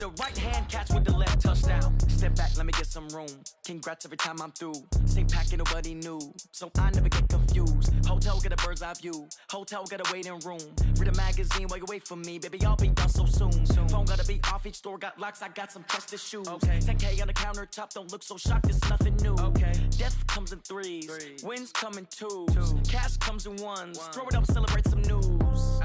The right hand catch with the left touchdown. Step back, let me get some room. Congrats every time I'm through. Same packet, nobody knew, so I never get confused. Hotel, get a bird's eye view. Hotel, got a waiting room. Read a magazine while you wait for me. Baby, I'll be done so soon. Phone gotta be off, each store got locks. I got some trusted shoes. 10K on the countertop, don't look so shocked, it's nothing new. Death comes in threes. Wins come in twos. Cash comes in ones. Throw it up, celebrate some news.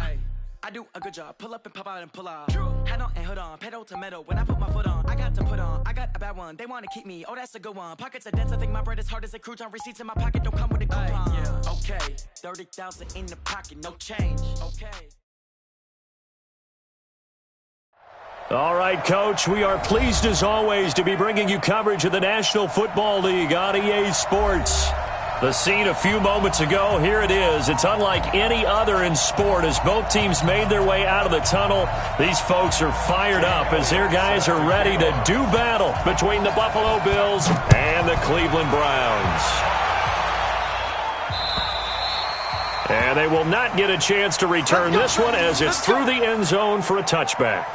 I do a good job. Pull up and pop out and pull out. Head on and hood on. Pedal to metal. When I put my foot on, I got to put on. I got a bad one. They want to keep me. Oh, that's a good one. Pockets are dense. I think my bread is hard as a crouton. Receipts in my pocket don't come with a coupon. Okay. 30,000 in the pocket. No change. Okay. All right, Coach, we are pleased as always to be bringing you coverage of the National Football League on EA Sports. The scene a few moments ago, here it is. It's unlike any other in sport as both teams made their way out of the tunnel. These folks are fired up as their guys are ready to do battle between the Buffalo Bills and the Cleveland Browns. And they will not get a chance to return this one as it's through the end zone for a touchback.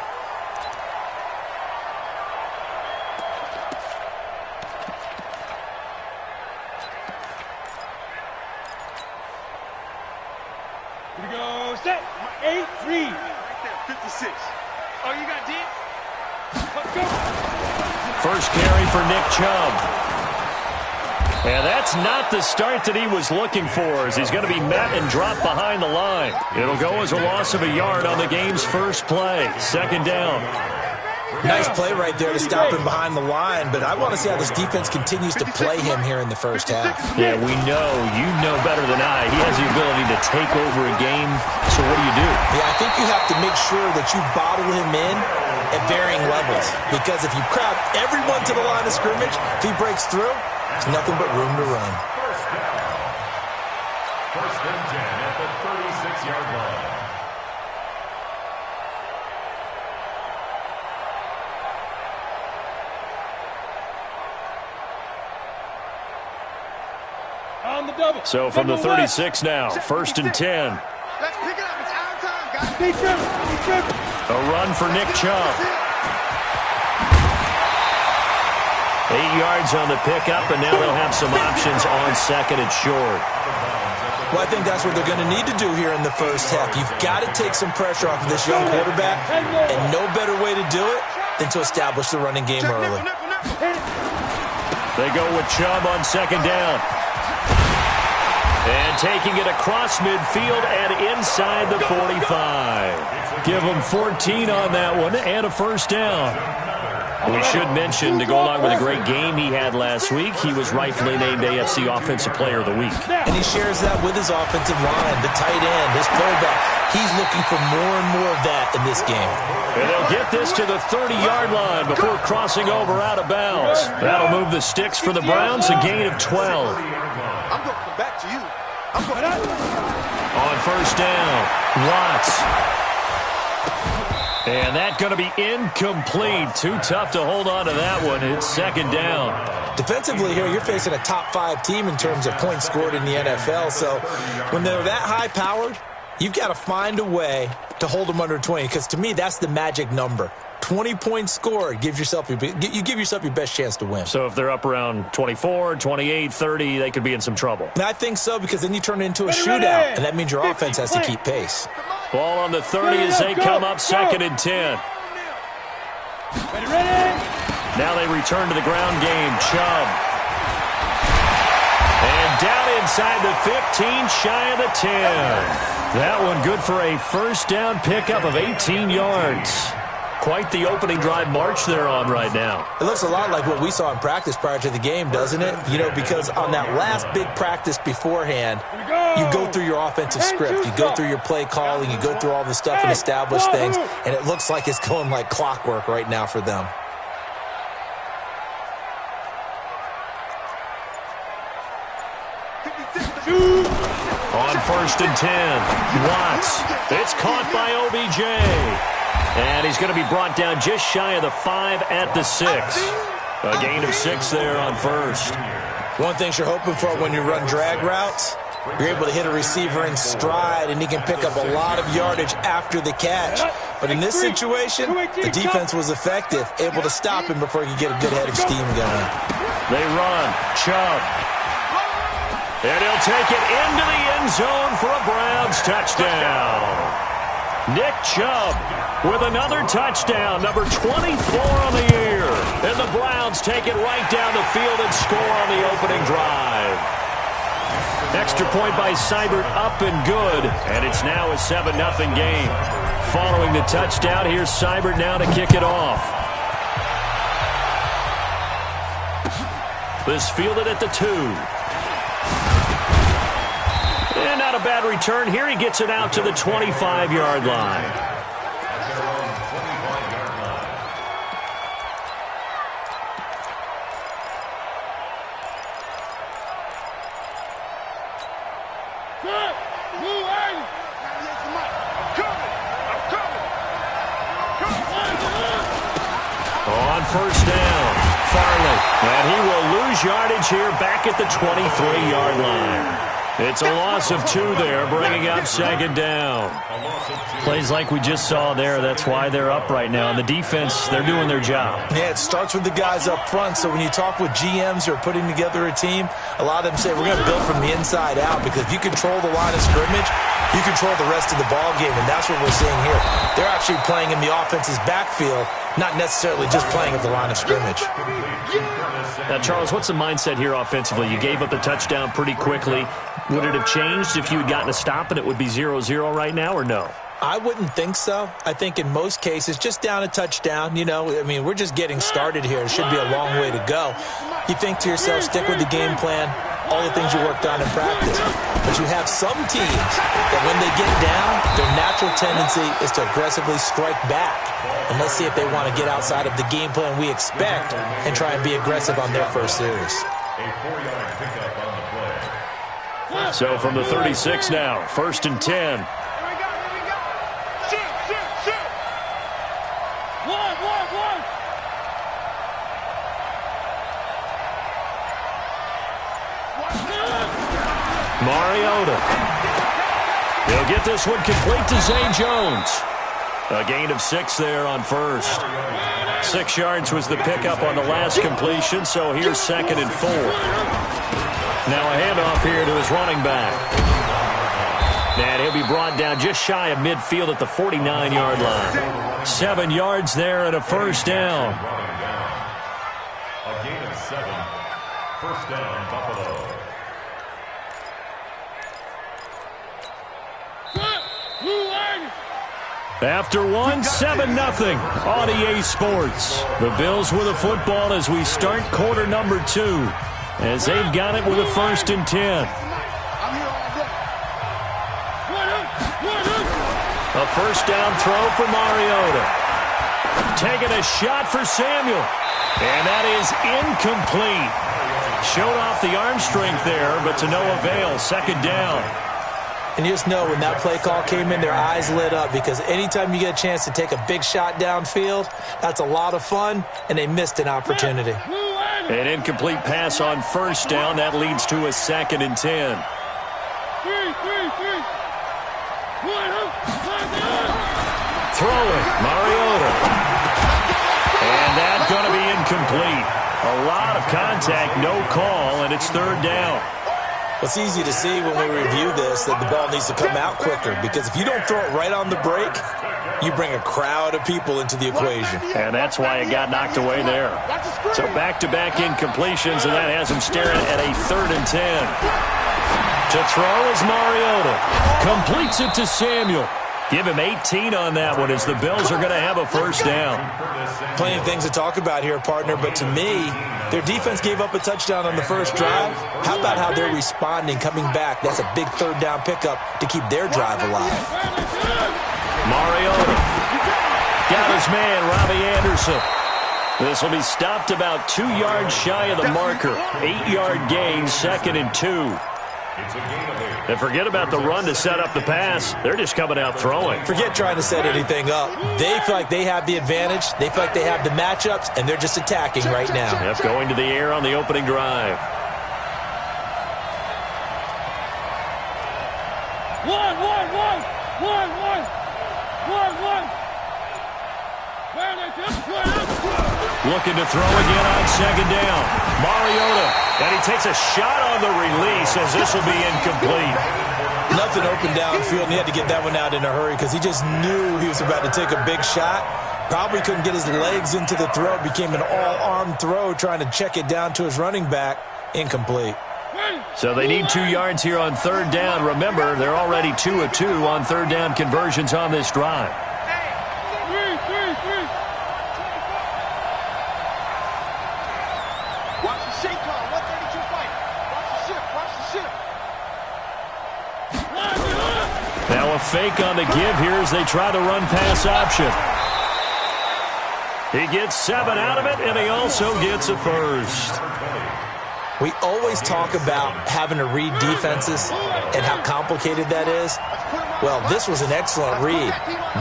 Set. 8-3. Right there, 56. Oh, you got deep? Let's go. First carry for Nick Chubb. And that's not the start that he was looking for as he's going to be met and dropped behind the line. It'll go as a loss of a yard on the game's first play. Second down. Nice play right there to stop him behind the line, but I want to see how this defense continues to play him here in the first half. Yeah, we know. You know better than I. He has the ability to take over a game, so what do you do? Yeah, I think you have to make sure that you bottle him in at varying levels, because if you crowd everyone to the line of scrimmage, if he breaks through, there's nothing but room to run. First and 10 at the 36-yard line. So from the 36 now, first and 10. Let's pick it up. It's our time, guys. A run for Nick Chubb. 8 yards on the pickup, and now they'll have some options on second and short. Well, I think that's what they're going to need to do here in the first half. You've got to take some pressure off of this young quarterback, and no better way to do it than to establish the running game early. They go with Chubb on second down. And taking it across midfield and inside the 45. Give them 14 on that one and a first down. We should mention, to go along with a great game he had last week, he was rightfully named AFC Offensive Player of the Week. And he shares that with his offensive line, the tight end, his fullback. He's looking for more and more of that in this game. And they'll get this to the 30-yard line before crossing over out of bounds. That'll move the sticks for the Browns, a gain of 12. I'm going to come back to you. On first down, Watts. And that's going to be incomplete. Too tough to hold on to that one. It's second down. Defensively here, you're facing a top-5 team in terms of points scored in the NFL. So when they're that high-powered, you've got to find a way to hold them under 20, because to me, that's the magic number. 20 points scored, you give yourself your best chance to win. So if they're up around 24, 28, 30, they could be in some trouble. And I think so, because then you turn it into a shootout, and that means your offense has to keep pace. Ball on the 30 as they come up second and 10. Now they return to the ground game. Chubb. And down inside the 15, shy of the 10. That one good for a first down pickup of 18 yards. Quite the opening drive march they're on right now. It looks a lot like what we saw in practice prior to the game, doesn't it? You know, because on that last big practice beforehand, you go through your offensive script. You go through your play calling. You go through all the stuff and establish things. And it looks like it's going like clockwork right now for them. On first and 10, Watts. It's caught by OBJ. And he's going to be brought down just shy of the 5 at the 6. A gain of 6 there on first. One thing you're hoping for when you run drag routes, You're able to hit a receiver in stride, and he can pick up a lot of yardage after the catch. But in this situation, the defense was effective, able to stop him before he could get a good head of steam going. They run. Chubb. And he'll take it into the end zone for a Browns touchdown. Nick Chubb with another touchdown, number 24 on the year. And the Browns take it right down the field and score on the opening drive. Extra point by Seibert, up and good. And it's now a 7-0 game. Following the touchdown, here's Seibert now to kick it off. This fielded at the 2. And not a bad return here. He gets it out to the 25-yard line. On first down, Farley. And he will lose yardage here back at the 23-yard line. It's a loss of 2 there, bringing up second down. Plays like we just saw there, that's why they're up right now. And the defense, they're doing their job. Yeah, it starts with the guys up front. So when you talk with GMs who are putting together a team, a lot of them say we're going to build from the inside out, because if you control the line of scrimmage, you control the rest of the ball game, and that's what we're seeing here. They're actually playing in the offense's backfield, not necessarily just playing at the line of scrimmage. Now, Charles, what's the mindset here offensively? You gave up the touchdown pretty quickly. Would it have changed if you had gotten a stop and it would be 0-0 right now, or no? I wouldn't think so. I think in most cases, just down a touchdown, we're just getting started here. It should be a long way to go. You think to yourself, stick with the game plan, all the things you worked on in practice. But you have some teams that when they get down, their natural tendency is to aggressively strike back. And let's see if they want to get outside of the game plan we expect and try and be aggressive on their first series. A 4-yard pickup on the play. So from the 36 now, 1st and 10. Mariota. He'll get this one complete to Zay Jones. A gain of 6 there on first. 6 yards was the pickup on the last completion, so here's 2nd and 4. Now a handoff here to his running back. And he'll be brought down just shy of midfield at the 49-yard line. 7 yards there and a first down. A gain of 7. First down, Buffalo. After one, 7-0 on EA Sports. The Bills with a football as we start quarter number 2, as they've got it with a 1st and 10. A first down throw for Mariota. Taking a shot for Samuel. And that is incomplete. Showed off the arm strength there, but to no avail. 2nd down. And you just know when that play call came in, their eyes lit up, because anytime you get a chance to take a big shot downfield, that's a lot of fun, and they missed an opportunity. An incomplete pass on first down. That leads to a 2nd and 10. Throwing, Mariota. And that's going to be incomplete. A lot of contact, no call, and it's 3rd down. It's easy to see when we review this that the ball needs to come out quicker, because if you don't throw it right on the break, you bring a crowd of people into the equation. And that's why it got knocked away there. So back-to-back incompletions, and that has him staring at a 3rd and 10. To throw is Mariota. Completes it to Samuel. Give him 18 on that one, as the Bills are going to have a first down. Plenty of things to talk about here, partner, but to me, their defense gave up a touchdown on the first drive. How about how they're responding, coming back? That's a big 3rd down pickup to keep their drive alive. Mariota. Got his man, Robbie Anderson. This will be stopped about 2 yards shy of the marker. 8-yard gain, 2nd and 2. And forget about the run to set up the pass. They're just coming out throwing. Forget trying to set anything up. They feel like they have the advantage. They feel like they have the matchups, and they're just attacking right now. Yep, going to the air on the opening drive. Looking to throw again on second down. Mariota, and he takes a shot on the release as this will be incomplete. Nothing open downfield, and he had to get that one out in a hurry because he just knew he was about to take a big shot. Probably couldn't get his legs into the throw. It became an all-arm throw trying to check it down to his running back. Incomplete. So they need 2 yards here on third down. Remember, they're already 2 of 2 on third down conversions on this drive. Now a fake on the give here as they try the run-pass option. He gets 7 out of it, and he also gets a first. We always talk about having to read defenses and how complicated that is. Well, this was an excellent read.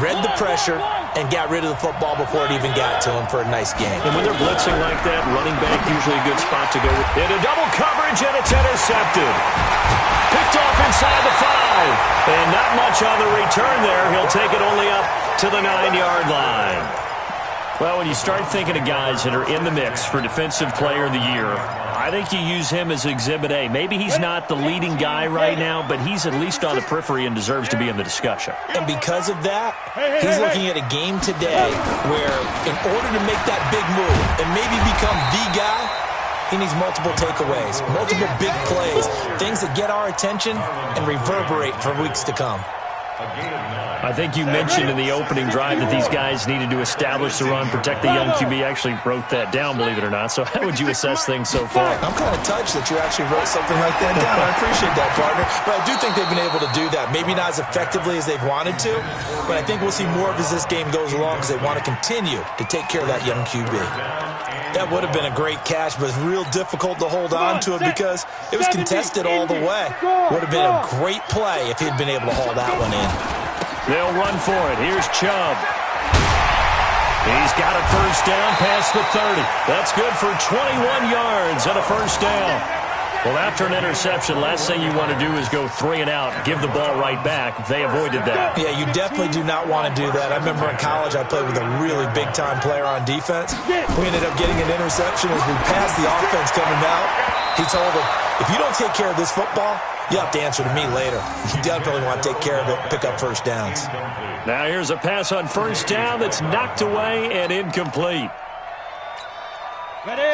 Read the pressure and got rid of the football before it even got to him for a nice game. And when they're blitzing like that, running back usually a good spot to go into double coverage, and it's intercepted. Picked off inside the 5. And not much on the return there. He'll take it only up to the 9-yard line. Well, when you start thinking of guys that are in the mix for Defensive Player of the Year, I think you use him as Exhibit A. Maybe he's not the leading guy right now, but he's at least on the periphery and deserves to be in the discussion. And because of that, he's looking at a game today where in order to make that big move and maybe become the guy, he needs multiple takeaways, multiple big plays, things that get our attention and reverberate for weeks to come. I think you mentioned in the opening drive that these guys needed to establish the run, protect the young QB. Actually wrote that down, believe it or not. So how would you assess things so far? I'm kind of touched that you actually wrote something like that down. I appreciate that, partner. But I do think they've been able to do that. Maybe not as effectively as they've wanted to, but I think we'll see more of as this game goes along because they want to continue to take care of that young QB. That would have been a great catch, but it's real difficult to hold on to it because it was contested all the way. Would have been a great play if he'd been able to haul that one in. They'll run for it. Here's Chubb. He's got a first down past the 30. That's good for 21 yards and a first down. Well, after an interception, last thing you want to do is go 3 and out, give the ball right back. They avoided that. Yeah, you definitely do not want to do that. I remember in college I played with a really big-time player on defense. We ended up getting an interception as we passed the offense coming out. He told him, if you don't take care of this football, you have to answer to me later. You definitely want to take care of it, pick up first downs. Now here's a pass on first down that's knocked away and incomplete.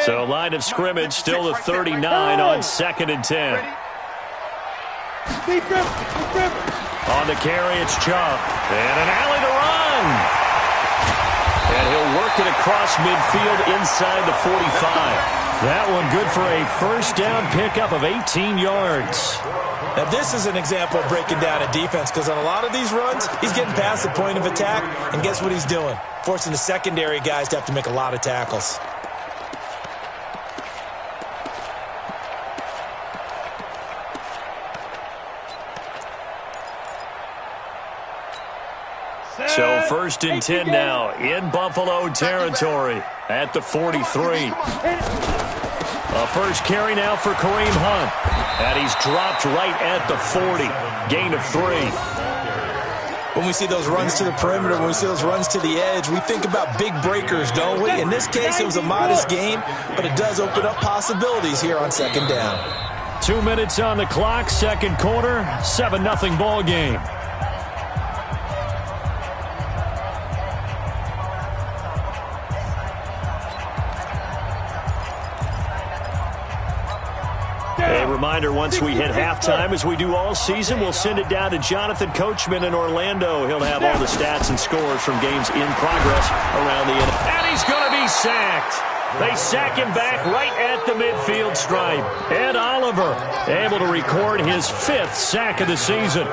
So line of scrimmage still the 39 on 2nd and 10. On the carry, it's Chubb. And an alley to run. And he'll work it across midfield inside the 45. That one good for a first down pickup of 18 yards. Now, this is an example of breaking down a defense because on a lot of these runs, he's getting past the point of attack, and guess what he's doing? Forcing the secondary guys to have to make a lot of tackles. So 1st and 10 now in Buffalo territory at the 43. A first carry now for Kareem Hunt. And he's dropped right at the 40. Gain of 3. When we see those runs to the perimeter, when we see those runs to the edge, we think about big breakers, don't we? In this case, it was a modest gain, but it does open up possibilities here on 2nd down. 2 minutes on the clock, 2nd quarter, 7-0 ball game. A reminder, once we hit halftime, as we do all season, we'll send it down to Jonathan Coachman in Orlando. He'll have all the stats and scores from games in progress around the end. And he's going to be sacked. They sack him back right at the midfield stripe. Ed Oliver able to record his 5th sack of the season.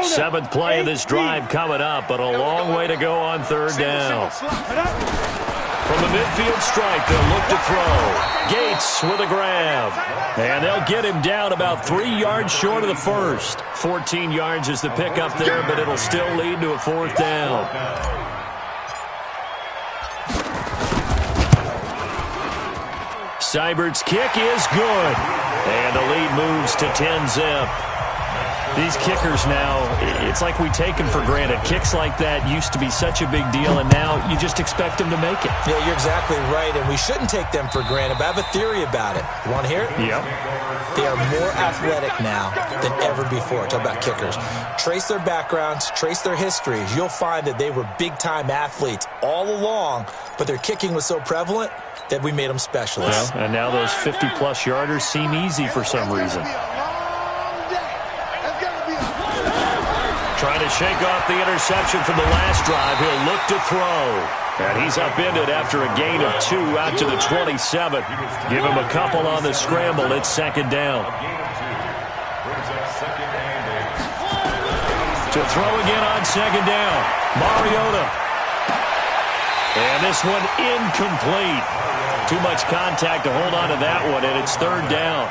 Seventh play of this drive coming up, but a long way to go on 3rd down. From the midfield stripe, they'll look to throw. Gates with a grab. And they'll get him down about 3 yards short of the first. 14 yards is the pickup there, but it'll still lead to a 4th down. Seibert's kick is good. And the lead moves to 10-zip. These kickers now, it's like we take them for granted. Kicks like that used to be such a big deal, and now you just expect them to make it. Yeah, you're exactly right, and we shouldn't take them for granted, but I have a theory about it. You want to hear it? Yep. They are more athletic now than ever before. Talk about kickers. Trace their backgrounds, trace their histories. You'll find that they were big-time athletes all along, but their kicking was so prevalent that we made them specialists. Well, and now those 50-plus yarders seem easy for some reason. Trying to shake off the interception from the last drive. He'll look to throw. And he's upended after a gain of 2 out to the 27. Give him a couple on the scramble. It's 2nd down. To throw again on 2nd down. Mariota. And this one incomplete. Too much contact to hold on to that one, and it's 3rd down.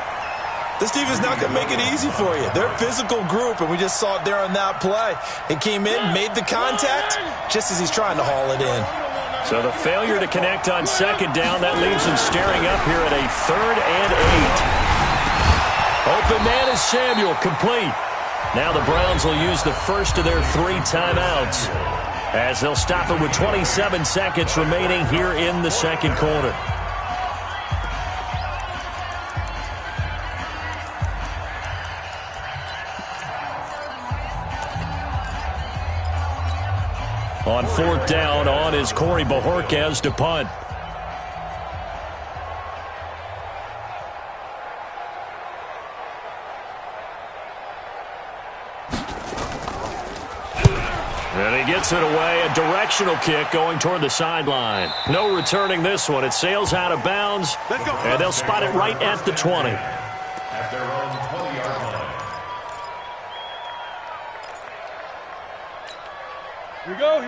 This team is not going to make it easy for you. They're a physical group, and we just saw it there on that play. It came in, made the contact, just as he's trying to haul it in. So the failure to connect on 2nd down, that leaves him staring up here at a 3rd and 8. Open man is Samuel, complete. Now the Browns will use the first of their 3 timeouts, as they'll stop it with 27 seconds remaining here in the 2nd quarter. On 4th down, on is Corey Bojorquez to punt. And he gets it away. A directional kick going toward the sideline. No returning this one. It sails out of bounds, and they'll spot it right at the 20. At their own 20-yard line.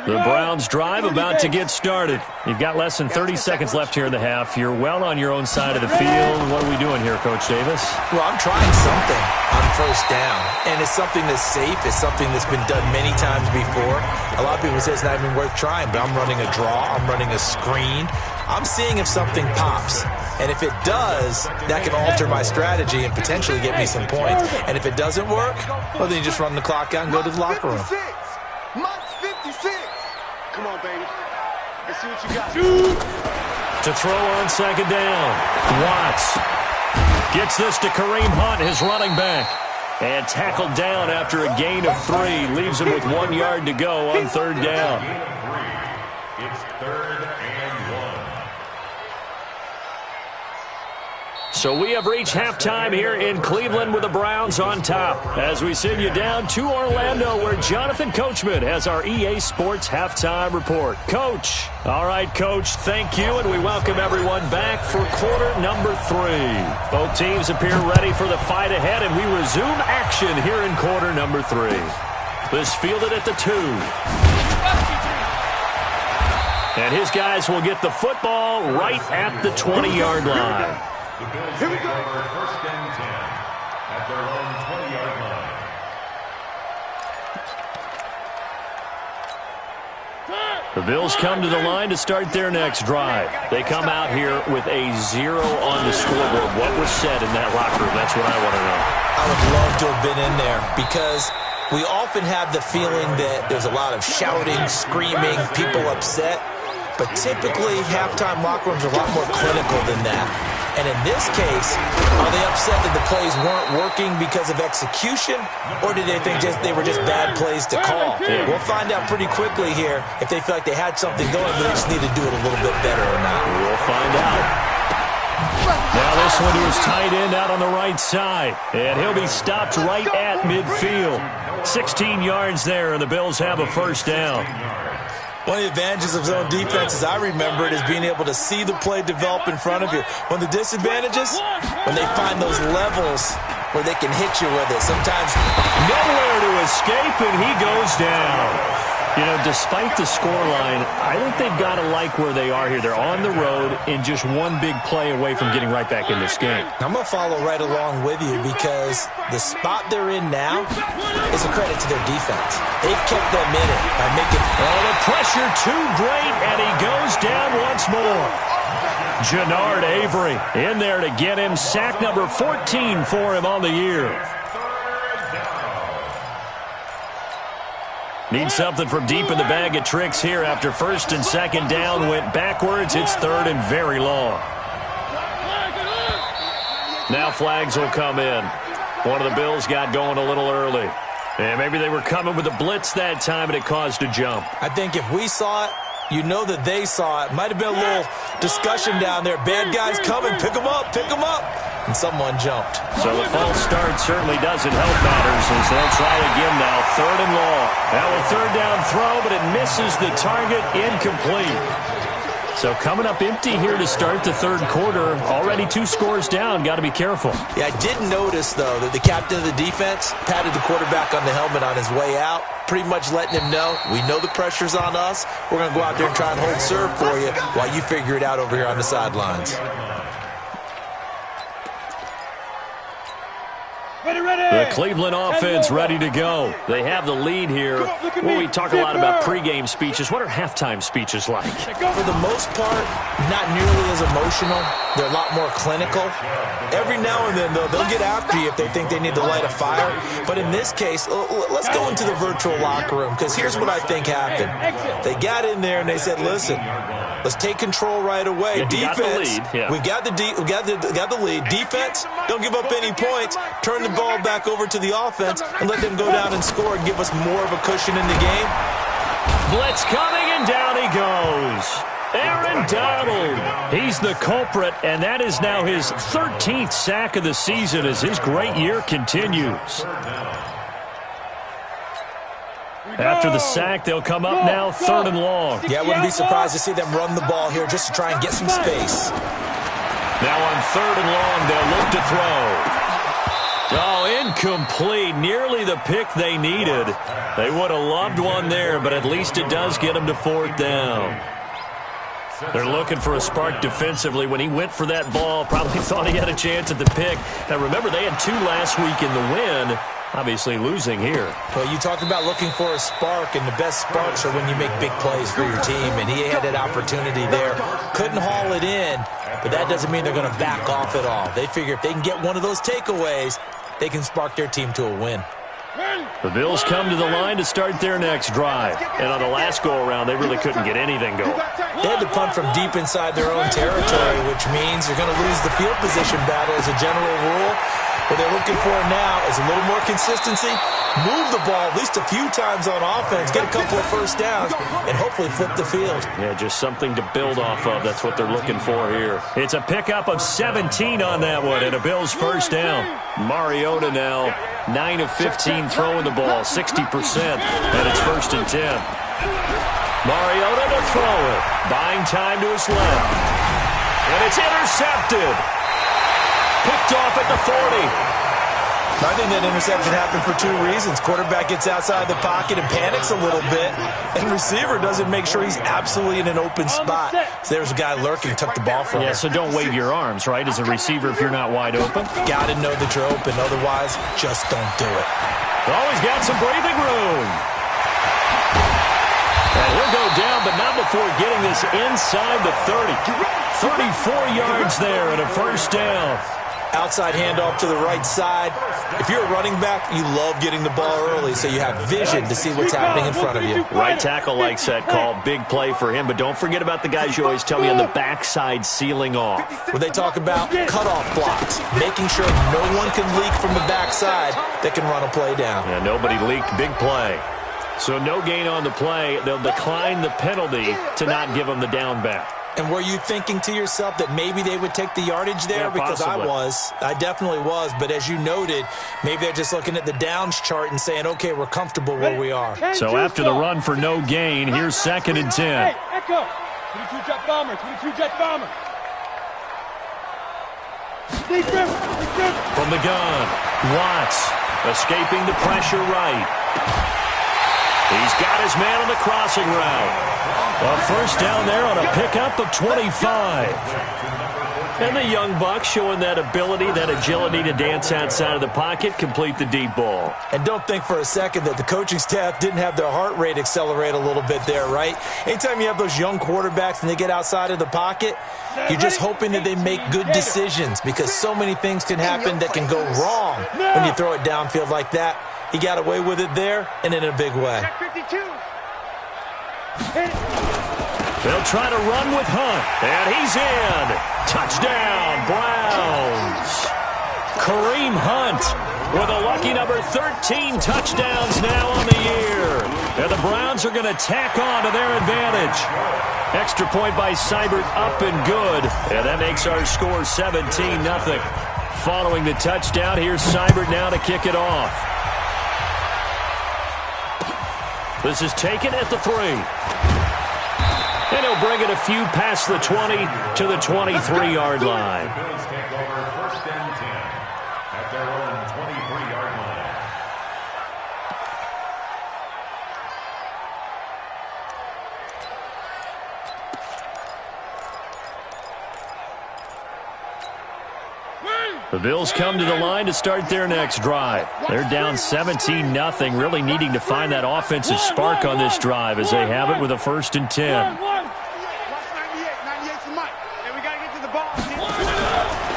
The Browns drive about to get started. You've got less than 30 seconds left here in the half. You're well on your own side of the field. What are we doing here, Coach Davis? Well, I'm trying something on 1st down, and it's something that's safe. It's something that's been done many times before. A lot of people say it's not even worth trying, but I'm running a draw. I'm running a screen. I'm seeing if something pops. And if it does, that can alter my strategy and potentially get me some points. And if it doesn't work, well, then you just run the clock out and go to the locker room. Come on, baby. Let's see what you got. To throw on 2nd down. Watts gets this to Kareem Hunt, his running back. And tackled down after a gain of 3. Leaves him with 1 yard to go on 3rd down. It's 3rd and 1. So we have reached halftime here in Cleveland with the Browns on top, as we send you down to Orlando, where Jonathan Coachman has our EA Sports halftime report. Coach. All right, Coach, thank you, and we welcome everyone back for quarter number 3. Both teams appear ready for the fight ahead, and we resume action here in quarter number 3. This fielded at the 2. And his guys will get the football right at the 20-yard line. The Bills take over 1st and 10 at their own 20-yard line. The Bills come to the line to start their next drive. They come out here with a 0 on the scoreboard. What was said in that locker room? That's what I want to know. I would love to have been in there, because we often have the feeling that there's a lot of shouting, screaming, people upset. But typically, halftime locker rooms are a lot more clinical than that. And in this case, are they upset that the plays weren't working because of execution, or did they think they were just bad plays to call? We'll find out pretty quickly here if they feel like they had something going, but they just need to do it a little bit better or not. We'll find out. Now this one to his tight end out on the right side, and he'll be stopped right at midfield. 16 yards there, and the Bills have a 1st down. One of the advantages of zone defense, as I remember it, is being able to see the play develop in front of you. One of the disadvantages, when they find those levels where they can hit you with it. Sometimes nowhere to escape, and he goes down. You know, despite the scoreline, I think they've got to like where they are here. They're on the road and just one big play away from getting right back in this game. I'm going to follow right along with you because the spot they're in now is a credit to their defense. They've kept them in it by making... Oh, the pressure too great, and he goes down once more. Jannard Avery in there to get him. Sack number 14 for him on the year. Need something from deep in the bag of tricks here after first and second down went backwards. It's third and very long. Now flags will come in. One of the Bills got going a little early. And maybe they were coming with a blitz that time and it caused a jump. I think if we saw it, you know that they saw it. Might have been a little discussion down there. Bad guys coming. Pick them up. Pick them up. And someone jumped. So the false start certainly doesn't help matters as they'll try again now. Third and long. Now a third down throw, but it misses the target. Incomplete. So coming up empty here to start the third quarter. Already 2 scores down. Got to be careful. Yeah, I did notice, though, that the captain of the defense patted the quarterback on the helmet on his way out, pretty much letting him know, we know the pressure's on us. We're going to go out there and try and hold serve for you while you figure it out over here on the sidelines. The Cleveland offense ready to go. They have the lead here. Well, we talk a lot about pregame speeches. What are halftime speeches like? For the most part, not nearly as emotional. They're a lot more clinical. Every now and then, though, they'll get after you if they think they need to light a fire. But in this case, let's go into the virtual locker room because here's what I think happened. They got in there and they said, listen, let's take control right away. Yeah, defense, we got the lead. Defense, don't give up any points. Turn the ball back over to the offense and let them go down and score and give us more of a cushion in the game. Blitz coming, and down he goes. Aaron Donald. He's the culprit, and that is now his 13th sack of the season as his great year continues. After the sack, they'll come up now third and long. Yeah, I wouldn't be surprised to see them run the ball here just to try and get some space. Now on third and long, they'll look to throw. Oh, incomplete. Nearly the pick they needed. They would have loved one there, but at least it does get them to fourth down. They're looking for a spark defensively. When he went for that ball, probably thought he had a chance at the pick. Now, remember, they had 2 last week in the win. Obviously losing here. Well, you talked about looking for a spark, and the best sparks are when you make big plays for your team, and he had an opportunity there. Couldn't haul it in, but that doesn't mean they're going to back off at all. They figure if they can get one of those takeaways, they can spark their team to a win. The Bills come to the line to start their next drive. And on the last go-around, they really couldn't get anything going. They had to punt from deep inside their own territory, which means you're going to lose the field position battle as a general rule. What they're looking for now is a little more consistency, move the ball at least a few times on offense, get a couple of first downs, and hopefully flip the field. Yeah, just something to build off of. That's what they're looking for here. It's a pickup of 17 on that one, and a Bills first down. Mariota now, 9 of 15 throwing the ball, 60%, and it's first and 10. Mariota to throw it, buying time to his left, and it's intercepted. Picked off at the 40. I think that interception happened for 2 reasons. Quarterback gets outside the pocket and panics a little bit, and receiver doesn't make sure he's absolutely in an open spot. So there's a guy lurking, took the ball from him. Yeah, so don't wave your arms, right, as a receiver if you're not wide open. Got to know that you're open. Otherwise, just don't do it. Always got some breathing room. And he'll go down, but not before getting this inside the 30. 34 yards there and a first down. Outside handoff to the right side. If you're a running back, you love getting the ball early so you have vision to see what's happening in front of you. Right tackle likes that call. Big play for him, but don't forget about the guys you always tell me on the backside sealing off. Where they talk about cutoff blocks, making sure no one can leak from the backside that can run a play down. Yeah, nobody leaked. Big play. So no gain on the play. They'll decline the penalty to not give them the down back. And were you thinking to yourself that maybe they would take the yardage there? Yeah, because possibly. I definitely was. But as you noted, maybe they're just looking at the downs chart and saying, okay, we're comfortable where we are. So after the run for no gain, here's second and 10. Hey, echo. 22 jet bomber, 22 jet bomber. From the gun, Watts escaping the pressure right. He's got his man on the crossing route. A first down there on a pickup of 25. And the young buck showing that ability, that agility to dance outside of the pocket, complete the deep ball. And don't think for a second that the coaching staff didn't have their heart rate accelerate a little bit there, right? Anytime you have those young quarterbacks and they get outside of the pocket, you're just hoping that they make good decisions because so many things can happen that can go wrong when you throw it downfield like that. He got away with it there and in a big way. They'll try to run with Hunt, and he's in. Touchdown, Browns. Kareem Hunt with a lucky number 13 touchdowns now on the year. And the Browns are going to tack on to their advantage. Extra point by Seibert up and good, and that makes our score 17-0. Following the touchdown, here's Seibert now to kick it off. This is taken at the 3. And he'll bring it a few past the 20 to the 23-yard line. The Bills take over first and 10 at their own 23-yard line. The Bills come to the line to start their next drive. They're down 17-0, really needing to find that offensive spark on this drive as they have it with a first and 10.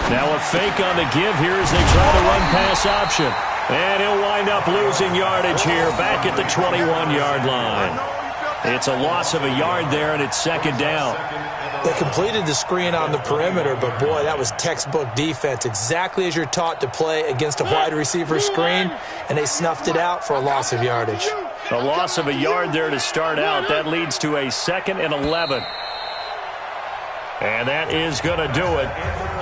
Now a fake on the give here as they try to run pass option. And he'll wind up losing yardage here back at the 21-yard line. It's a loss of a yard there, and it's second down. They completed the screen on the perimeter, but boy, that was textbook defense. Exactly as you're taught to play against a wide receiver screen, and they snuffed it out for a loss of yardage. A loss of a yard there to start out. That leads to a 2nd and 11. And that is going to do it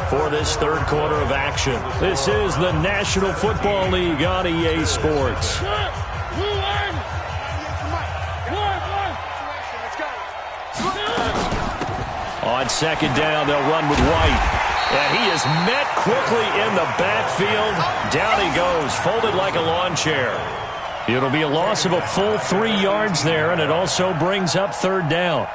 for this third quarter of action. This is the National Football League on EA Sports. On second down, they'll run with White. And he is met quickly in the backfield. Down he goes, folded like a lawn chair. It'll be a loss of a full 3 yards there, and it also brings up third down.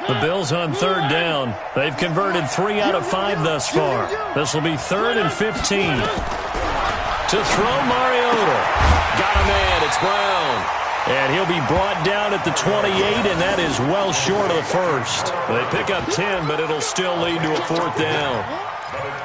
The Bills on third down. They've converted 3 out of 5 thus far. This will be 3rd and 15. To throw, Mariota. Got a man. It's Brown. And he'll be brought down at the 28, and that is well short of the first. They pick up 10, but it'll still lead to a 4th down.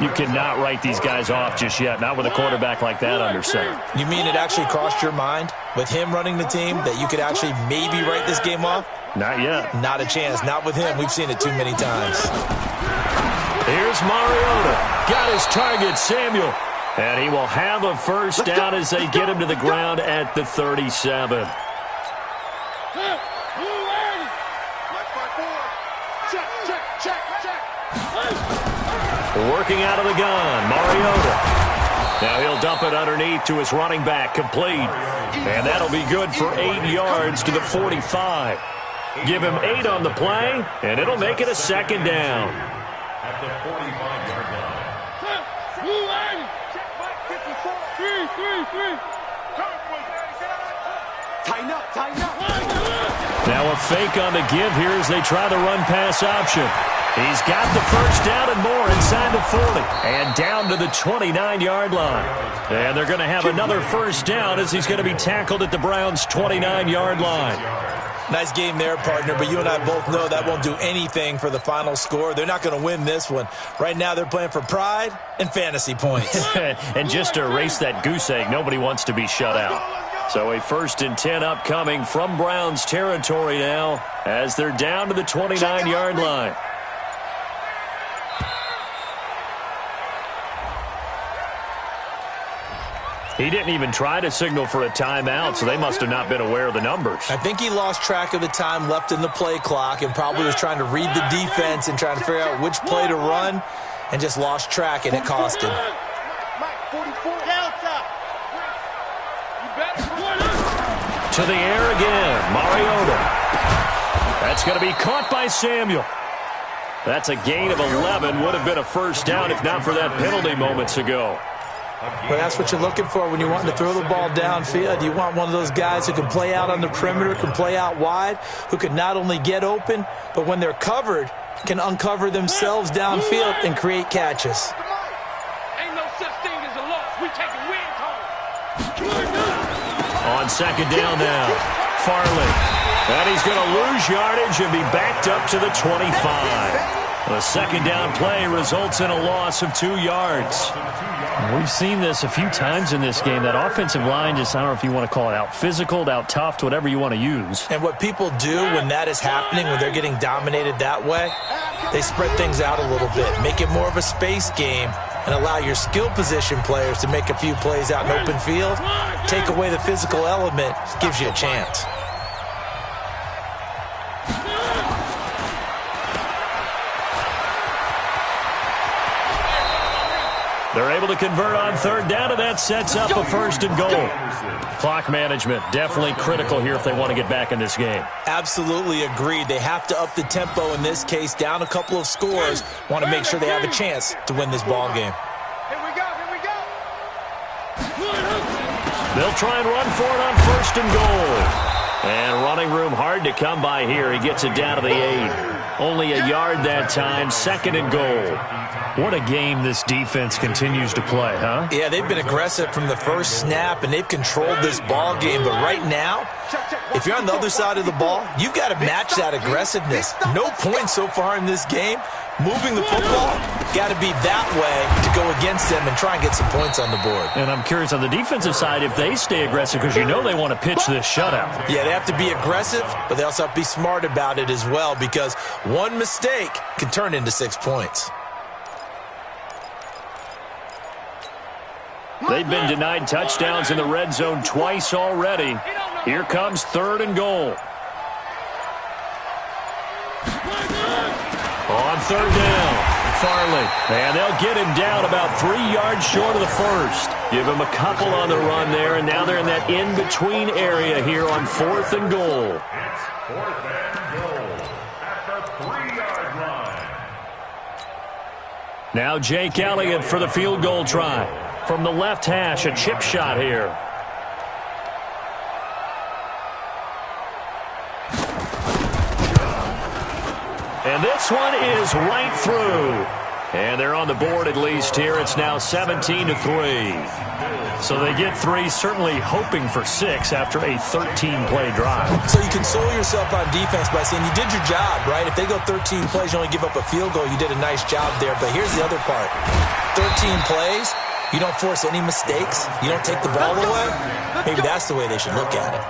You cannot write these guys off just yet, not with a quarterback like that under center. You mean it actually crossed your mind with him running the team that you could actually maybe write this game off? Not yet. Not a chance. Not with him. We've seen it too many times. Here's Mariota. Got his target, Samuel. And he will have a first down as they get him to the ground at the 37. Working out of the gun, Mariota. Now he'll dump it underneath to his running back, complete. And that'll be good for 8 yards to the 45. Give him 8 on the play, and it'll make it a second down. At the 45-yard line. Tighten up, tighten up. Now a fake on the give here as they try the run pass option. He's got the first down and more inside the 40 and down to the 29-yard line. And they're going to have another first down as he's going to be tackled at the Browns' 29-yard line. Nice game there, partner, but you and I both know that won't do anything for the final score. They're not going to win this one. Right now they're playing for pride and fantasy points. And just to erase that goose egg, nobody wants to be shut out. So a 1st and 10 upcoming from Browns territory now as they're down to the 29-yard line. He didn't even try to signal for a timeout, so they must have not been aware of the numbers. I think he lost track of the time left in the play clock and probably was trying to read the defense and trying to figure out which play to run and just lost track, and it cost him. To the air again, Mariota. That's going to be caught by Samuel. That's a gain of 11. Would have been a first down if not for that penalty moments ago. Well, that's what you're looking for when you want to throw the ball downfield. You want one of those guys who can play out on the perimeter, can play out wide, who can not only get open, but when they're covered, can uncover themselves downfield and create catches. Ain't no such thing as a loss. We taking wins home. On second down now, Farley. And he's going to lose yardage and be backed up to the 25. The second down play results in a loss of 2 yards. We've seen this a few times in this game. That offensive line just, I don't know if you want to call it out physical, out tough, whatever you want to use. And what people do when that is happening, when they're getting dominated that way, they spread things out a little bit, make it more of a space game, and allow your skill position players to make a few plays out in open field. Take away the physical element, gives you a chance. They're able to convert on third down, and that sets up a first and goal. Clock management, definitely critical here if they want to get back in this game. Absolutely agreed. They have to up the tempo in this case, down a couple of scores. Want to make sure they have a chance to win this ball game. Here we go, here we go. They'll try and run for it on first and goal. And running room hard to come by here. He gets it down to the 8. Only a yard that time, second and goal. What a game this defense continues to play, huh? Yeah, they've been aggressive from the first snap, and they've controlled this ball game. But right now, if you're on the other side of the ball, you've got to match that aggressiveness. No points so far in this game. Moving the football, got to be that way to go against them and try and get some points on the board. And I'm curious on the defensive side if they stay aggressive, because you know they want to pitch this shutout. Yeah, they have to be aggressive, but they also have to be smart about it as well, because one mistake can turn into 6 points. They've been denied touchdowns in the red zone twice already. Here comes third and goal. On third down, Farley. And they'll get him down about 3 yards short of the first. Give him a couple on the run there, and now they're in that in-between area here on fourth and goal. It's fourth and goal at the 3-yard line. Now Jake Elliott for the field goal try. From the left hash, a chip shot here. And this one is right through. And they're on the board at least here. It's now 17-3. So they get 3, certainly hoping for 6 after a 13-play drive. So you console yourself on defense by saying you did your job, right? If they go 13 plays, you only give up a field goal, you did a nice job there. But here's the other part. 13 plays, you don't force any mistakes, you don't take the ball away. Maybe that's the way they should look at it.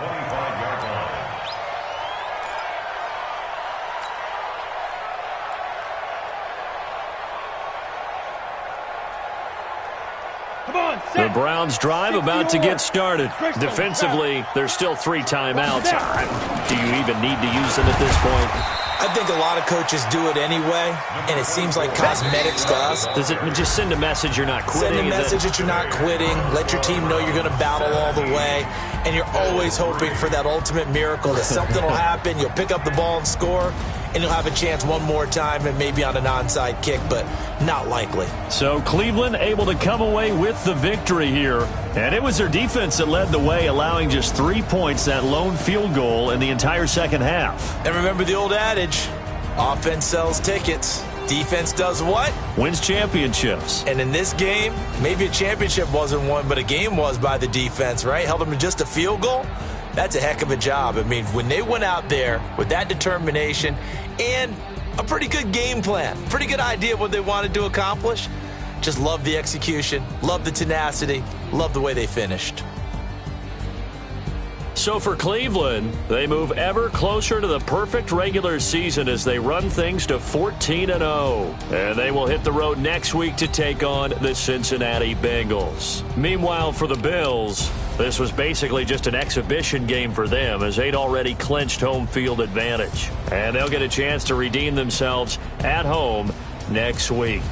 The Browns drive about to get started. Defensively, there's still 3 timeouts. Do you even need to use them at this point? I think a lot of coaches do it anyway, and it seems like cosmetics to us. Does it just send a message you're not quitting? Send a message that you're not quitting. Let your team know you're going to battle all the way, and you're always hoping for that ultimate miracle that something will happen, you'll pick up the ball and score, and you'll have a chance one more time and maybe on an onside kick, but not likely. So Cleveland able to come away with the victory here. And it was their defense that led the way, allowing just 3 points, that lone field goal in the entire second half. And remember the old adage, offense sells tickets. Defense does what? Wins championships. And in this game, maybe a championship wasn't won, but a game was by the defense, right? Held them to just a field goal. That's a heck of a job. I mean, when they went out there with that determination and a pretty good game plan, pretty good idea of what they wanted to accomplish, just love the execution, love the tenacity, love the way they finished. So for Cleveland, they move ever closer to the perfect regular season as they run things to 14-0. And they will hit the road next week to take on the Cincinnati Bengals. Meanwhile, for the Bills, this was basically just an exhibition game for them as they'd already clinched home field advantage. And they'll get a chance to redeem themselves at home next week.